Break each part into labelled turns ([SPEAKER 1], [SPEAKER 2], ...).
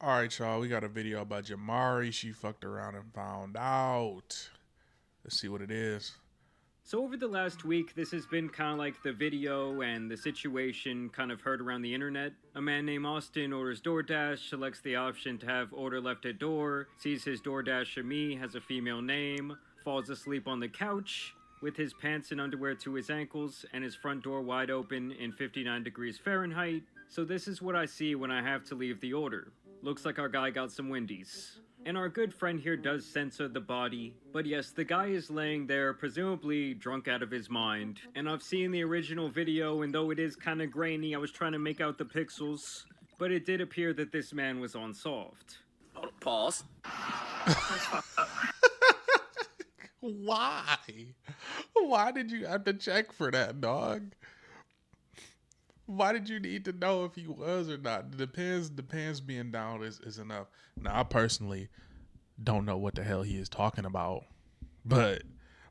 [SPEAKER 1] All right, y'all. We got a video about Jamari. She fucked around and found out. Let's see what it is.
[SPEAKER 2] So over the last week, this has been kind of like the video and the situation kind of heard around the internet. A man named Austin orders Doordash, selects the option to have order left at door, sees his Doordash me has a female name, falls asleep on the couch with his pants and underwear to his ankles and his front door wide open in 59 degrees Fahrenheit. So this is what I see when I have to leave the order. Looks like our guy got some Wendy's. And our good friend here does censor the body. But yes, the guy is laying there, presumably drunk out of his mind. And I've seen the original video, and though it is kind of grainy, I was trying to make out the pixels. But it did appear that this man was unsolved.
[SPEAKER 3] Pause.
[SPEAKER 1] Why? Why did you have to check for that, dog? Why did you need to know if he was or not? The pants being down is enough. Now, I personally don't know what the hell he is talking about, but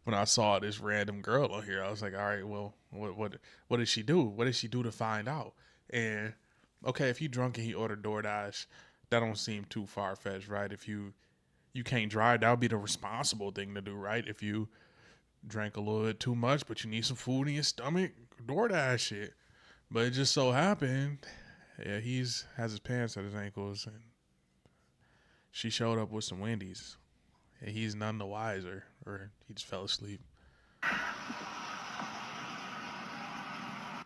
[SPEAKER 1] when I saw this random girl on here, I was like, all right, well, what did she do? What did she do to find out? And okay, if you drunk and he ordered DoorDash, that don't seem too far fetched, right? If you can't drive, that would be the responsible thing to do, right? If you drank a little bit too much, but you need some food in your stomach, DoorDash it. But it just so happened, yeah, has his pants at his ankles, and she showed up with some Wendy's, and he's none the wiser, or he just fell asleep.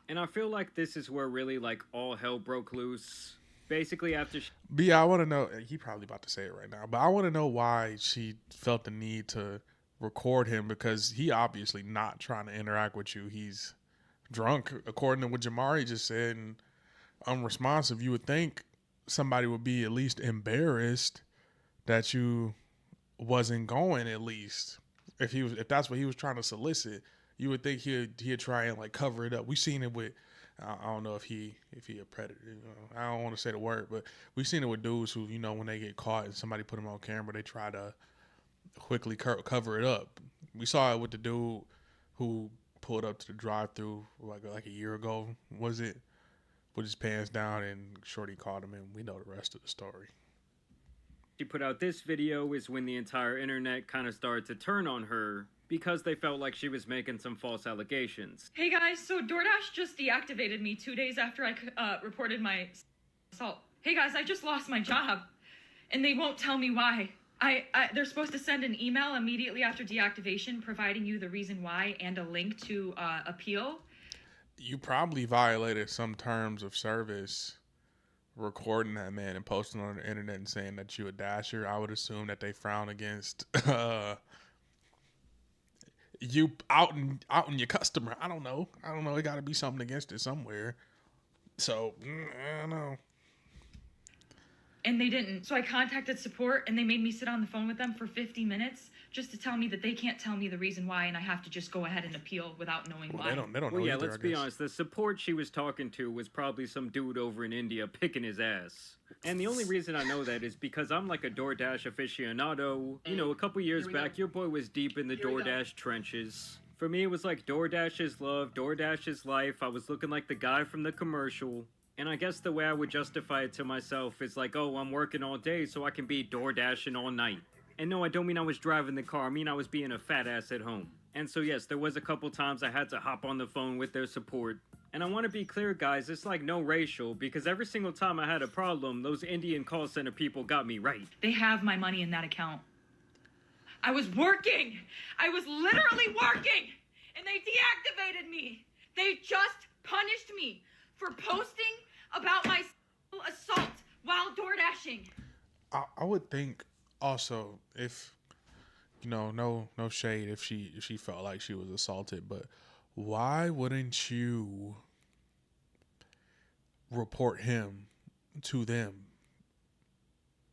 [SPEAKER 2] And I feel like this is where really like all hell broke loose. Basically after
[SPEAKER 1] But yeah, I want to know, he probably about to say it right now, but I want to know why she felt the need to record him, because he obviously not trying to interact with you. He's drunk, according to what Jamari just said, and unresponsive. You would think somebody would be at least embarrassed that you wasn't going. At least if that's what he was trying to solicit, you would think he'd try and like cover it up. We've seen it with I don't know if he a predator. You know, I don't want to say the word, but we've seen it with dudes who, you know, when they get caught and somebody put them on camera, they try to quickly cover it up. We saw it with the dude who pulled up to the drive-through like a year ago. Was it? Put his pants down, and Shorty caught him, and we know the rest of the story.
[SPEAKER 2] she put out this video is when the entire internet kind of started to turn on her because they felt like she was making some false allegations.
[SPEAKER 4] Hey guys, so DoorDash just deactivated me 2 days after I reported my assault. Hey guys, I just lost my job, and they won't tell me why. They're supposed to send an email immediately after deactivation providing you the reason why and a link to appeal.
[SPEAKER 1] You probably violated some terms of service recording that man and posting on the internet and saying that you a dasher. I would assume that they frown against you outing your customer. I don't know. It got to be something against it somewhere. So I don't know.
[SPEAKER 4] And they didn't. So I contacted support, and they made me sit on the phone with them for 50 minutes just to tell me that they can't tell me the reason why, and I have to just go ahead and appeal without knowing why.
[SPEAKER 1] They don't know
[SPEAKER 2] Well, yeah,
[SPEAKER 1] either,
[SPEAKER 2] let's be honest. The support she was talking to was probably some dude over in India picking his ass. And the only reason I know that is because I'm like a DoorDash aficionado. You know, a couple years back, your boy was deep in the DoorDash trenches. For me, it was like DoorDash is love, DoorDash is life. I was looking like the guy from the commercial. And I guess the way I would justify it to myself is like, oh, I'm working all day so I can be DoorDashing all night. And no, I don't mean I was driving the car. I mean I was being a fat ass at home. And so yes, there was a couple times I had to hop on the phone with their support. And I want to be clear, guys, it's like no racial, because every single time I had a problem, those Indian call center people got me right.
[SPEAKER 4] They have my money in that account. I was working. I was literally working. And they deactivated me. They just punished me for posting about my assault while DoorDashing.
[SPEAKER 1] I would think also, if you know, no shade if she felt like she was assaulted, but why wouldn't you report him to them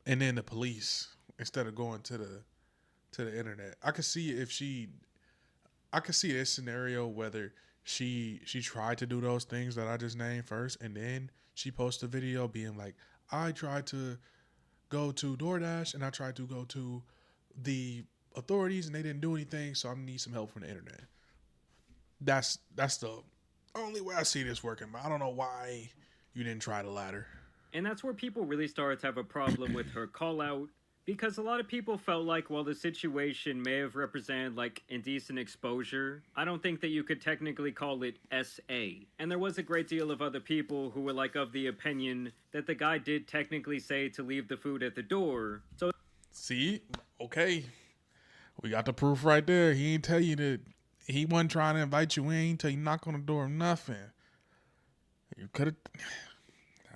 [SPEAKER 1] and then the police instead of going to the internet? I could see this scenario whether she tried to do those things that I just named first, and then she posted a video being like, I tried to go to DoorDash and I tried to go to the authorities and they didn't do anything, so I need some help from the internet. That's the only way I see this working, but I don't know why you didn't try the latter.
[SPEAKER 2] And that's where people really started to have a problem with her call out, because a lot of people felt like while the situation may have represented like indecent exposure, I don't think that you could technically call it SA. And there was a great deal of other people who were like of the opinion that the guy did technically say to leave the food at the door. So
[SPEAKER 1] See, okay, we got the proof right there. He ain't tell you that he wasn't trying to invite you in. He ain't tell you knock on the door or nothing. You could have.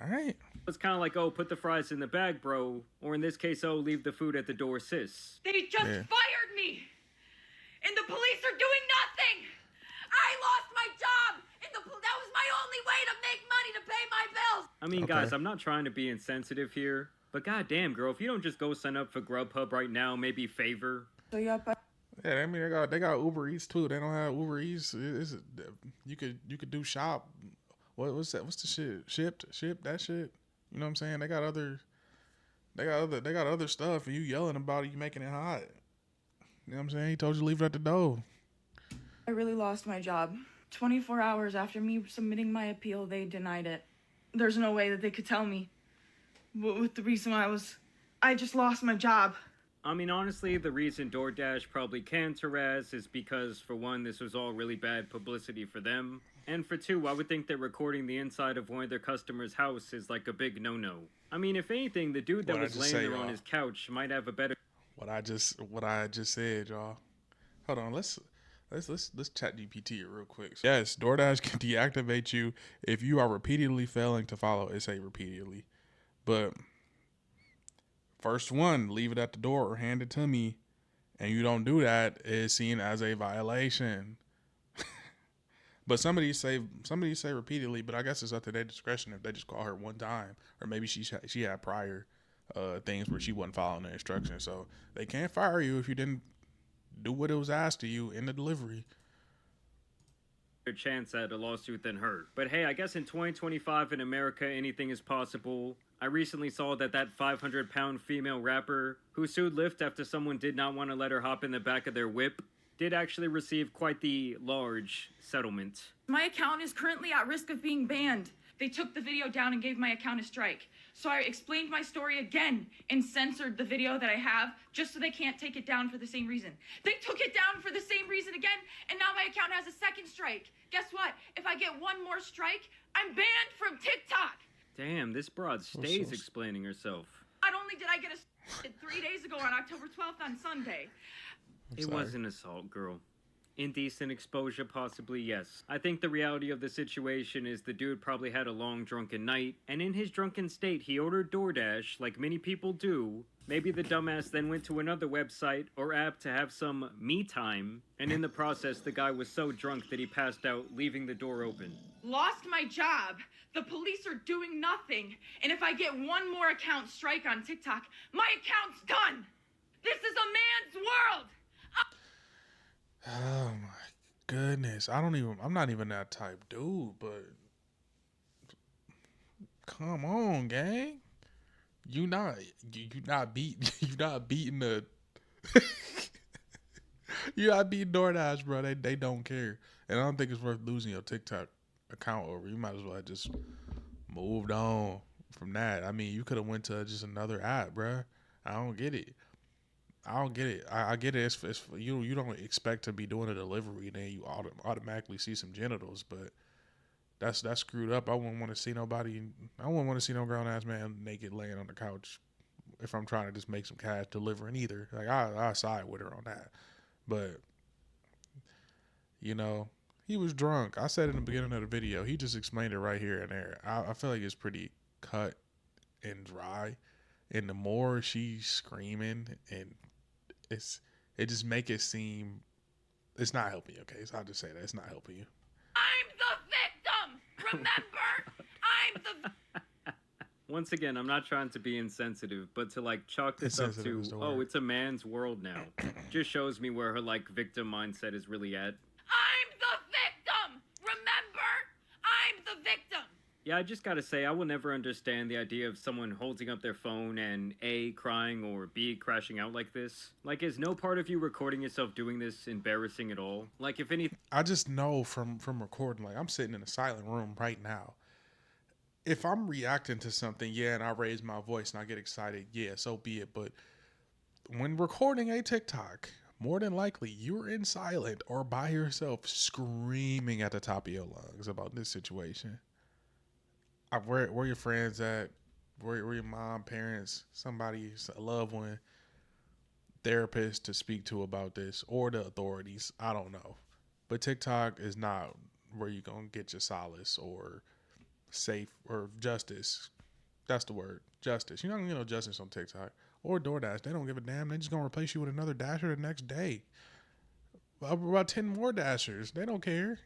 [SPEAKER 1] All right.
[SPEAKER 2] it's kind of like, oh, put the fries in the bag, bro. Or in this case, oh, leave the food at the door, sis.
[SPEAKER 4] They just fired me! And the police are doing nothing! I lost my job! And that was my only way to make money to pay my bills!
[SPEAKER 2] I mean, guys, I'm not trying to be insensitive here, but goddamn, girl, if you don't just go sign up for Grubhub right now, maybe favor.
[SPEAKER 1] So yeah, I mean they got Uber Eats too. They don't have Uber Eats. You could do shop. What's that? What's the shit? Ship that shit. You know what I'm saying? They got other stuff, and you yelling about it, you making it hot. You know what I'm saying? He told you to leave it at the door.
[SPEAKER 3] I really lost my job. 24 hours after me submitting my appeal, they denied it. There's no way that they could tell me what the reason I just lost my job.
[SPEAKER 2] I mean, honestly, the reason Doordash probably can harass is because, for one, this was all really bad publicity for them. And for two, I would think that recording the inside of one of their customers' house is like a big no-no. I mean, if anything, the dude that was laying there on his couch might have a better...
[SPEAKER 1] What I just said, y'all. Hold on, let's chat GPT it real quick. So, yes, DoorDash can deactivate you if you are repeatedly failing to follow. It say repeatedly, but first one, leave it at the door or hand it to me, and you don't do that, is seen as a violation. But somebody say repeatedly, but I guess it's up to their discretion if they just call her one time, or maybe she had prior things where she wasn't following the instructions. So they can't fire you if you didn't do what it was asked of you in the delivery.
[SPEAKER 2] Chance at a lawsuit than her. But hey, I guess in 2025 in America, anything is possible. I recently saw that 500-pound female rapper who sued Lyft after someone did not want to let her hop in the back of their whip did actually receive quite the large settlement.
[SPEAKER 3] My account is currently at risk of being banned.
[SPEAKER 4] They took the video down and gave my account a strike. So I explained my story again and censored the video that I have just so they can't take it down for the same reason. They took it down for the same reason again, and now my account has a second strike. Guess what? If I get one more strike, I'm banned from TikTok.
[SPEAKER 2] Damn, this broad stays explaining herself.
[SPEAKER 4] Not only did I get a 3 days ago on October 12th on Sunday.
[SPEAKER 2] It was an assault, girl. Indecent exposure, possibly, yes. I think the reality of the situation is the dude probably had a long drunken night, and in his drunken state, he ordered DoorDash, like many people do. Maybe the dumbass then went to another website or app to have some me time, and in the process, the guy was so drunk that he passed out, leaving the door open.
[SPEAKER 4] Lost my job. The police are doing nothing, and if I get one more account strike on TikTok, my account's done. This is a man's world.
[SPEAKER 1] Oh my goodness. I'm not even that type dude, but come on, gang. You not beating the you not beating DoorDash, bro. They don't care. And I don't think it's worth losing your TikTok account over. You might as well have just moved on from that. I mean, you could have went to just another app, bro. I don't get it. I get it. It's you don't expect to be doing a delivery and then you automatically see some genitals, but that's screwed up. I wouldn't want to see no grown ass man naked laying on the couch if I'm trying to just make some cash delivering either. Like I side with her on that, but he was drunk. I said in the beginning of the video. He just explained it right here and there. I feel like it's pretty cut and dry, and the more she's screaming and it just make it seem it's not helping you. Okay, so I'll just say that it's not helping you.
[SPEAKER 4] I'm the victim. Remember, I'm the.
[SPEAKER 2] Once again, I'm not trying to be insensitive, but to like chalk this up to it's a man's world now, just shows me where her like victim mindset is really at.
[SPEAKER 4] I'm the victim. Remember, I'm the victim.
[SPEAKER 2] Yeah, I just gotta say, I will never understand the idea of someone holding up their phone and A, crying, or B, crashing out like this. Like, is no part of you recording yourself doing this embarrassing at all? Like, if anything...
[SPEAKER 1] I just know from recording, like, I'm sitting in a silent room right now, if I'm reacting to something, yeah, and I raise my voice and I get excited, yeah, so be it. But when recording a TikTok, more than likely you're in silent or by yourself screaming at the top of your lungs about this situation. Where your friends at? Where your mom, parents, somebody, a loved one, therapist to speak to about this, or the authorities? I don't know. But TikTok is not where you're going to get your solace or safe or justice. That's the word. Justice. You're not going to get no justice on TikTok or DoorDash. They don't give a damn. They just going to replace you with another Dasher the next day. About 10 more Dashers. They don't care.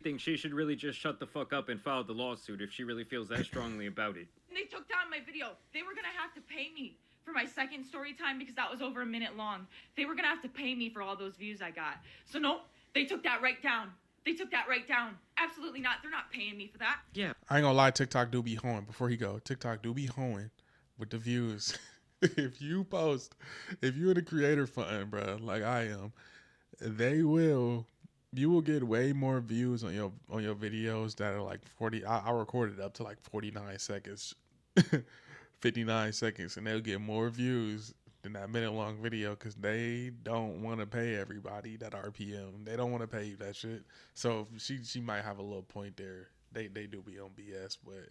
[SPEAKER 2] I think she should really just shut the fuck up and file the lawsuit if she really feels that strongly about it.
[SPEAKER 3] And they took down my video. They were gonna have to pay me for my second story time because that was over a minute long. They were gonna have to pay me for all those views I got. So no, they took that right down. They took that right down. Absolutely not. They're not paying me for that.
[SPEAKER 2] Yeah.
[SPEAKER 1] I ain't gonna lie, TikTok do be hoeing. Before he go, TikTok do be hoeing with the views. If you in the creator fund, bro, like I am, you will get way more views on your videos that are like 40. I recorded up to like 49 seconds, 59 seconds, and they'll get more views than that minute long video because they don't want to pay everybody that RPM. They don't want to pay you that shit. So she might have a little point there. They do be on BS, but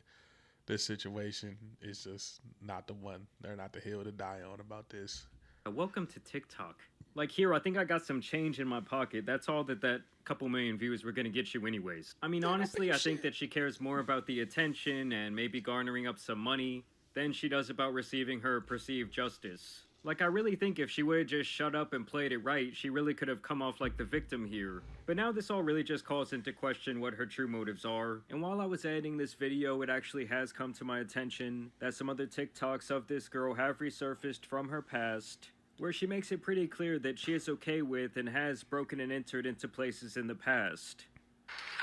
[SPEAKER 1] this situation is just not the one. They're not the hill to die on about this.
[SPEAKER 2] Welcome to TikTok. Like here, I think I got some change in my pocket. That's all that couple million views were gonna get you anyways. I mean, honestly, I think that she cares more about the attention and maybe garnering up some money than she does about receiving her perceived justice. Like, I really think if she would have just shut up and played it right, she really could have come off like the victim here. But now this all really just calls into question what her true motives are. And while I was editing this video, it actually has come to my attention that some other TikToks of this girl have resurfaced from her past, where she makes it pretty clear that she is okay with and has broken and entered into places in the past.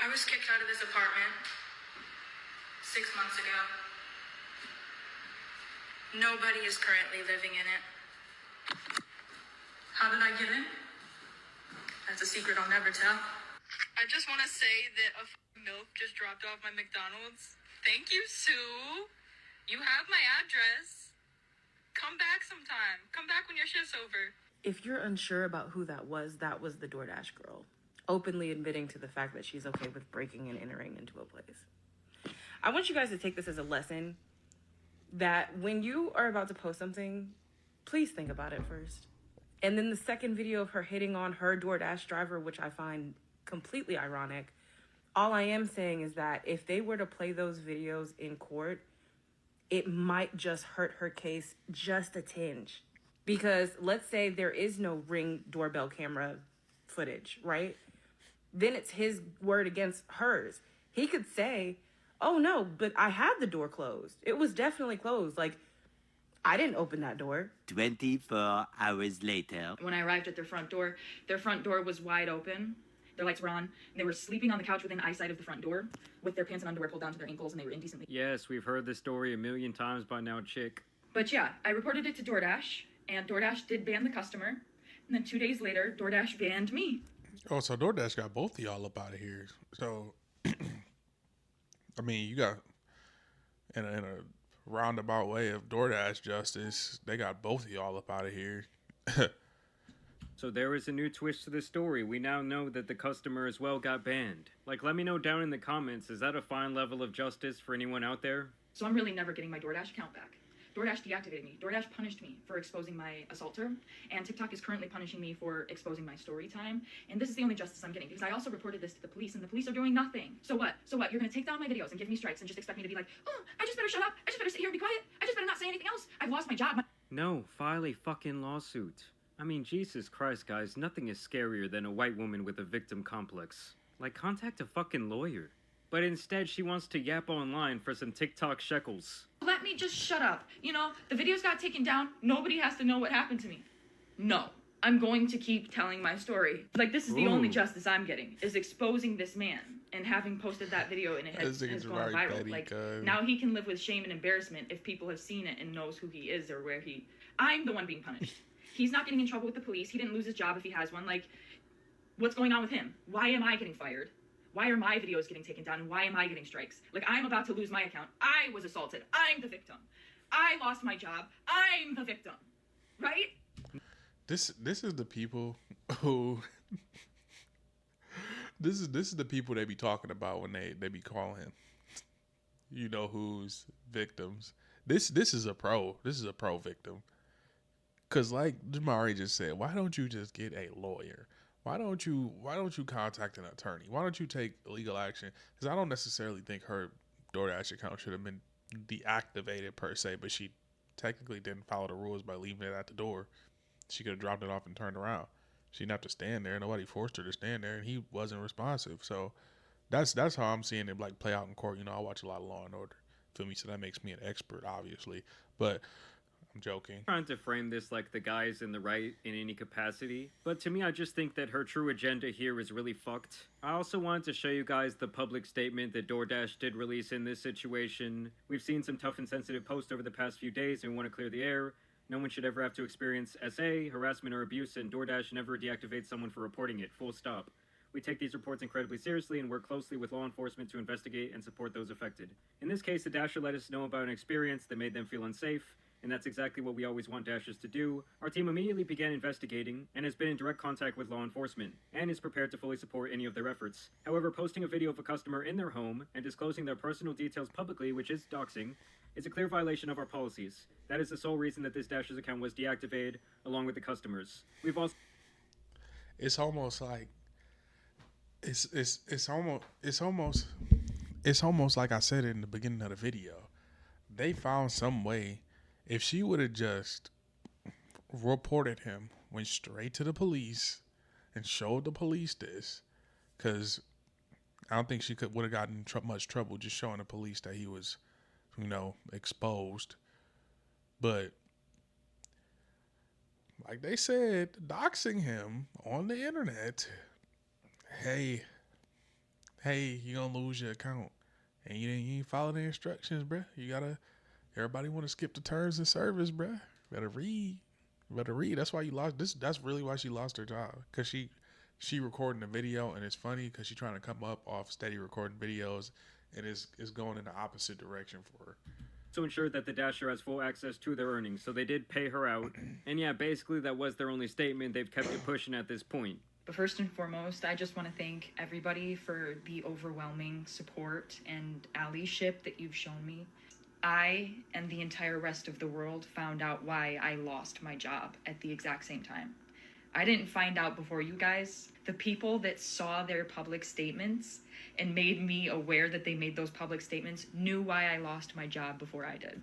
[SPEAKER 3] I was kicked out of this apartment 6 months ago. Nobody is currently living in it. How did I get in? That's a secret I'll never tell.
[SPEAKER 5] I just want to say that a milk just dropped off my McDonald's. Thank you, Sue. You have my address. Come back sometime. Come back when your shift's over.
[SPEAKER 6] If you're unsure about who that was the Doordash girl, openly admitting to the fact that she's okay with breaking and entering into a place. I want you guys to take this as a lesson that when you are about to post something, please think about it first. And then the second video of her hitting on her DoorDash driver, which I find completely ironic, all I am saying is that if they were to play those videos in court, it might just hurt her case just a tinge. Because let's say there is no Ring doorbell camera footage, right? Then it's his word against hers. He could say, oh no, but I had the door closed. It was definitely closed. Like, I didn't open that door.
[SPEAKER 7] 24 hours later.
[SPEAKER 3] When I arrived at their front door was wide open. Their lights were on. And they were sleeping on the couch within eyesight of the front door with their pants and underwear pulled down to their ankles, and they were indecently.
[SPEAKER 2] Yes, we've heard this story a million times by now, chick.
[SPEAKER 3] But yeah, I reported it to Doordash, and Doordash did ban the customer. And then 2 days later, Doordash banned me.
[SPEAKER 1] Oh, so DoorDash got both of y'all up out of here. So, I mean, you got in a roundabout way of DoorDash justice, they got both of y'all up out of here.
[SPEAKER 2] So there is a new twist to the story. We now know that the customer as well got banned. Like, let me know down in the comments, is that a fine level of justice for anyone out there?
[SPEAKER 3] So I'm really never getting my Doordash account back. DoorDash deactivated me. DoorDash punished me for exposing my assaulter, and TikTok is currently punishing me for exposing my story time. And this is the only justice I'm getting because I also reported this to the police, and the police are doing nothing. So what? You're gonna take down my videos and give me strikes and just expect me to be like, oh, I just better shut up. I just better sit here and be quiet. I just better not say anything else. I've lost my job.
[SPEAKER 2] No, file a fucking lawsuit. I mean, Jesus Christ, guys, nothing is scarier than a white woman with a victim complex. Like, contact a fucking lawyer. But instead, she wants to yap online for some TikTok shekels.
[SPEAKER 3] Let me just shut up. You know, the videos got taken down. Nobody has to know what happened to me. No. I'm going to keep telling my story. Like, this is the only justice I'm getting, is exposing this man and having posted that video and it has gone viral. Like, now he can live with shame and embarrassment if people have seen it and knows who he is or where he... I'm the one being punished. He's not getting in trouble with the police. He didn't lose his job if he has one. Like, what's going on with him? Why am I getting fired?
[SPEAKER 4] Why are my videos getting taken down? And why am I getting strikes? Like, I'm about to lose my account. I was assaulted. I'm the victim. I lost my job. I'm the victim. Right?
[SPEAKER 1] This is the people who this is the people they be talking about when they be calling, you know, who's victims. This is a pro. This is a pro victim. Cause like Jamari just said, why don't you just get a lawyer? Why don't you contact an attorney? Why don't you take legal action? Because I don't necessarily think her DoorDash account should have been deactivated per se, but she technically didn't follow the rules by leaving it at the door. She could have dropped it off and turned around. She didn't have to stand there. Nobody forced her to stand there, and he wasn't responsive. So that's how I'm seeing it like play out in court. You know, I watch a lot of Law and Order. Feel me? So that makes me an expert, obviously. But I'm joking.
[SPEAKER 2] Trying to frame this like the guy is in the right in any capacity, but to me I just think that her true agenda here is really fucked. I also wanted to show you guys the public statement that DoorDash did release in this situation. We've seen some tough and sensitive posts over the past few days and we want to clear the air. No one should ever have to experience SA, harassment, or abuse, and DoorDash never deactivates someone for reporting it, full stop. We take these reports incredibly seriously and work closely with law enforcement to investigate and support those affected. In this case, the Dasher let us know about an experience that made them feel unsafe, and that's exactly what we always want Dashers to do. Our team immediately began investigating and has been in direct contact with law enforcement and is prepared to fully support any of their efforts. However, posting a video of a customer in their home and disclosing their personal details publicly, which is doxing, is a clear violation of our policies. That is the sole reason that this Dasher's account was deactivated, along with the customers. We've also...
[SPEAKER 1] It's almost like it's almost like I said in the beginning of the video. They found some way. If she would have just reported him, went straight to the police, and showed the police this, because I don't think she would have gotten much trouble just showing the police that he was, you know, exposed. But like they said, doxing him on the internet, hey, you gonna lose your account, and you ain't follow the instructions, bruh. You gotta. Everybody want to skip the terms and service, bruh. Better read. That's why you lost this. That's really why she lost her job. Cause she recording a video, and it's funny because she's trying to come up off steady recording videos, and it's going in the opposite direction for her.
[SPEAKER 2] To ensure that the Dasher has full access to their earnings, so they did pay her out. And yeah, basically that was their only statement. They've kept it pushing at this point.
[SPEAKER 3] But first and foremost, I just want to thank everybody for the overwhelming support and allyship that you've shown me. I and the entire rest of the world found out why I lost my job at the exact same time. I didn't find out before you guys. The people that saw their public statements and made me aware that they made those public statements knew why I lost my job before I did.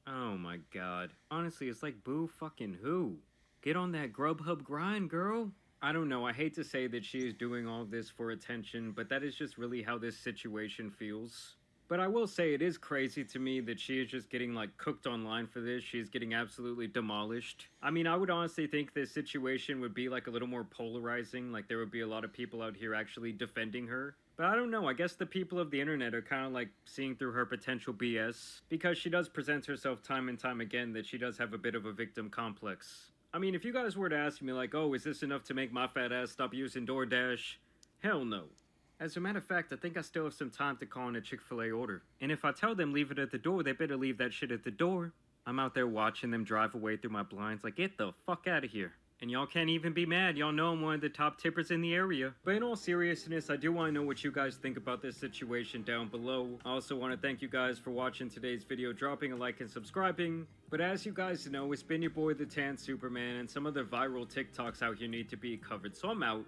[SPEAKER 2] Oh my god. Honestly, it's like boo fucking who? Get on that Grubhub grind, girl. I don't know, I hate to say that she is doing all this for attention, but that is just really how this situation feels. But I will say it is crazy to me that she is just getting like cooked online for this. She's getting absolutely demolished. I mean, I would honestly think this situation would be like a little more polarizing. Like there would be a lot of people out here actually defending her. But I don't know, I guess the people of the internet are kind of like seeing through her potential BS. Because she does present herself time and time again that she does have a bit of a victim complex. I mean, if you guys were to ask me like, oh, is this enough to make my fat ass stop using DoorDash? Hell no. As a matter of fact, I think I still have some time to call in a Chick-fil-A order. And if I tell them leave it at the door, they better leave that shit at the door. I'm out there watching them drive away through my blinds like, get the fuck out of here. And y'all can't even be mad. Y'all know I'm one of the top tippers in the area. But in all seriousness, I do want to know what you guys think about this situation down below. I also want to thank you guys for watching today's video, dropping a like and subscribing. But as you guys know, it's been your boy, the Tan Superman, and some other viral TikToks out here need to be covered. So I'm out.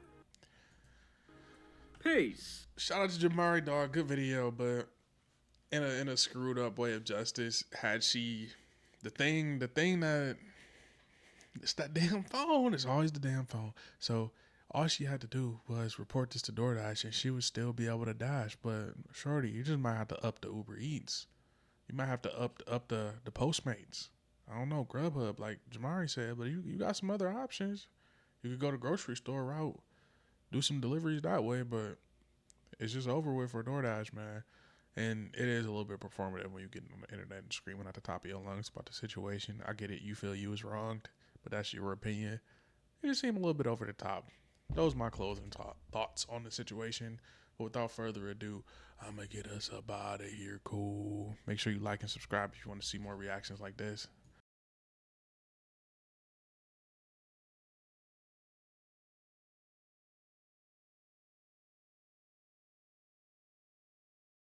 [SPEAKER 2] Peace.
[SPEAKER 1] Shout out to Jamari, dog. Good video, but in a screwed up way of justice. Had she the thing that it's that damn phone. It's always the damn phone. So all she had to do was report this to DoorDash, and she would still be able to dash. But shorty, you just might have to up the Uber Eats. You might have to up the Postmates. I don't know, Grubhub, like Jamari said, but you got some other options. You could go to grocery store route, do some deliveries that way, but it's just over with for DoorDash, man. And it is a little bit performative when you get on the internet and screaming at the top of your lungs about the situation. I get it. You feel you was wronged, but that's your opinion. It just seemed a little bit over the top. those are my closing thoughts on the situation. But without further ado, I'm going to get us up out of here. Cool. Make sure you like and subscribe if you want to see more reactions like this.